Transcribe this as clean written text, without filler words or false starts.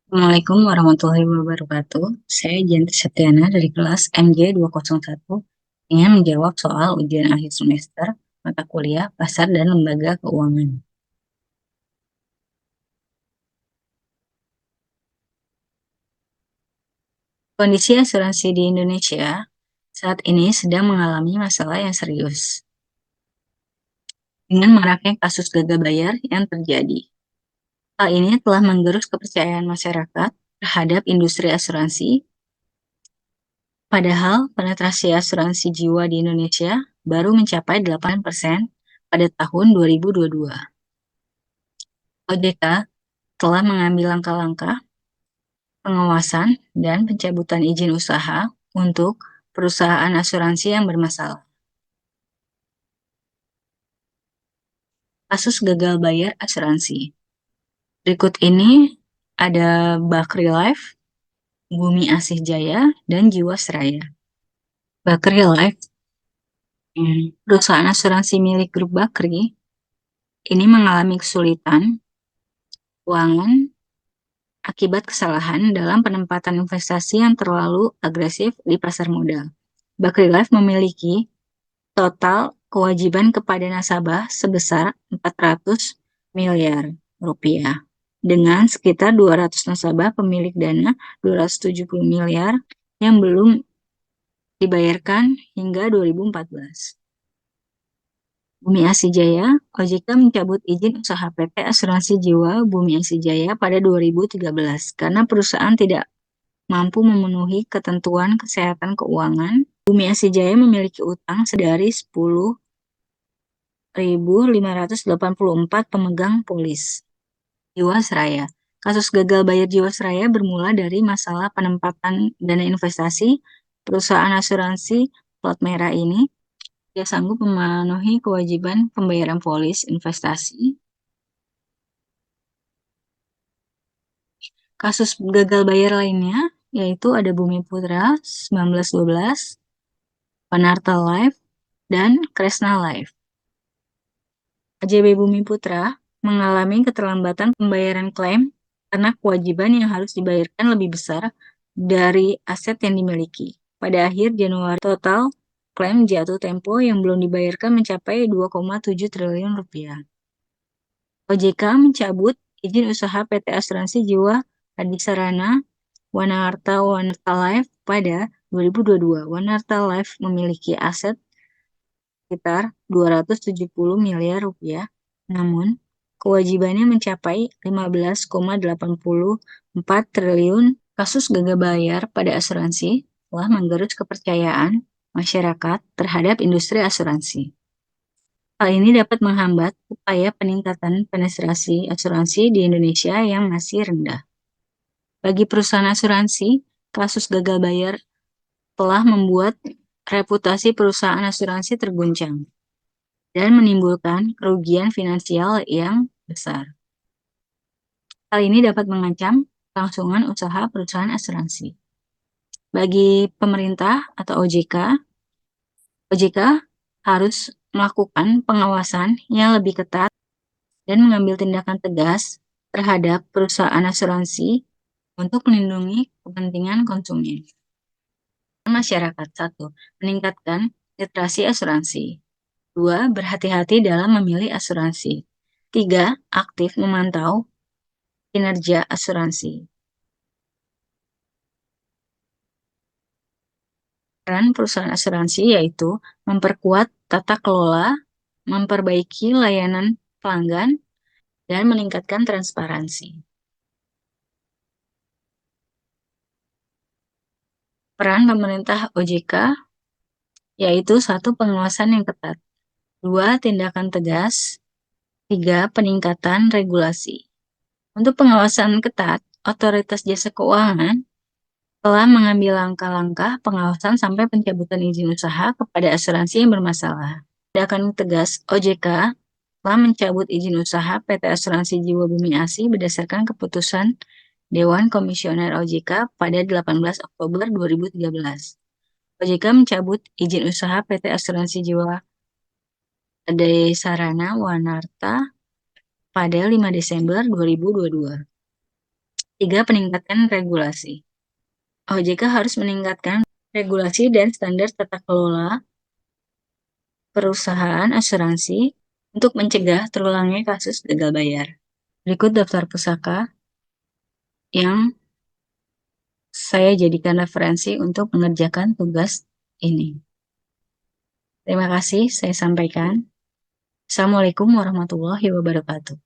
Assalamualaikum warahmatullahi wabarakatuh. Saya Jenti Septiana dari kelas MJ201 ingin menjawab soal ujian akhir semester mata kuliah Pasar dan Lembaga Keuangan. Kondisi asuransi di Indonesia saat ini sedang mengalami masalah yang serius dengan maraknya kasus gagal bayar yang terjadi. Hal ini telah menggerus kepercayaan masyarakat terhadap industri asuransi. Padahal penetrasi asuransi jiwa di Indonesia baru mencapai 8% pada tahun 2022. OJK telah mengambil langkah-langkah pengawasan dan pencabutan izin usaha untuk perusahaan asuransi yang bermasalah. Kasus gagal bayar asuransi. Berikut ini ada Bakri Life, Bumi Asih Jaya, dan Jiwasraya. Bakri Life, perusahaan asuransi milik grup Bakri, ini mengalami kesulitan keuangan akibat kesalahan dalam penempatan investasi yang terlalu agresif di pasar modal. Bakri Life memiliki total kewajiban kepada nasabah sebesar 400 miliar rupiah. Dengan sekitar 200 nasabah pemilik dana 270 miliar yang belum dibayarkan hingga 2014. Bumi Asih Jaya, OJK mencabut izin usaha PT Asuransi Jiwa Bumi Asih Jaya pada 2013 karena perusahaan tidak mampu memenuhi ketentuan kesehatan keuangan. Bumi Asih Jaya memiliki utang sedari 10.584 pemegang polis. Jiwasraya. Kasus gagal bayar Jiwasraya bermula dari masalah penempatan dana investasi. Perusahaan asuransi plat merah ini tidak sanggup memenuhi kewajiban pembayaran polis investasi. Kasus gagal bayar lainnya yaitu ada Bumi Putra 1912, Panarta Life, dan Kresna Life. AJB Bumi Putra mengalami keterlambatan pembayaran klaim karena kewajiban yang harus dibayarkan lebih besar dari aset yang dimiliki. Pada akhir Januari, total klaim jatuh tempo yang belum dibayarkan mencapai 2,7 triliun rupiah. OJK mencabut izin usaha PT Asuransi Jiwa Adisarana Wanaharta Life pada 2022. Wanaharta Life memiliki aset sekitar 270 miliar rupiah, namun kewajibannya mencapai 15,84 triliun. Kasus gagal bayar pada asuransi telah menggerus kepercayaan masyarakat terhadap industri asuransi. Hal ini dapat menghambat upaya peningkatan penetrasi asuransi di Indonesia yang masih rendah. Bagi perusahaan asuransi, kasus gagal bayar telah membuat reputasi perusahaan asuransi terguncang dan menimbulkan kerugian finansial yang besar. Hal ini dapat mengancam kelangsungan usaha perusahaan asuransi. Bagi pemerintah atau OJK harus melakukan pengawasan yang lebih ketat dan mengambil tindakan tegas terhadap perusahaan asuransi untuk melindungi kepentingan konsumen. Masyarakat. 1. Meningkatkan literasi asuransi. 2. Berhati-hati dalam memilih asuransi. 3. Aktif memantau kinerja asuransi. Peran perusahaan asuransi yaitu memperkuat tata kelola, memperbaiki layanan pelanggan, dan meningkatkan transparansi. Peran pemerintah OJK yaitu 1. Pengawasan yang ketat, 2. Tindakan tegas, 3. Peningkatan regulasi. Untuk pengawasan ketat, Otoritas Jasa Keuangan telah mengambil langkah-langkah pengawasan sampai pencabutan izin usaha kepada asuransi yang bermasalah. Tindakan tegas, OJK telah mencabut izin usaha PT Asuransi Jiwa Bumi Asih berdasarkan keputusan Dewan Komisioner OJK pada 18 Oktober 2013. OJK mencabut izin usaha PT Asuransi Jiwa Adisarana Wanarta pada 5 Desember 2022. Tiga, peningkatkan regulasi. OJK harus meningkatkan regulasi dan standar tata kelola perusahaan asuransi untuk mencegah terulangnya kasus gagal bayar. Berikut daftar pusaka yang saya jadikan referensi untuk mengerjakan tugas ini. Terima kasih saya sampaikan. Assalamualaikum warahmatullahi wabarakatuh.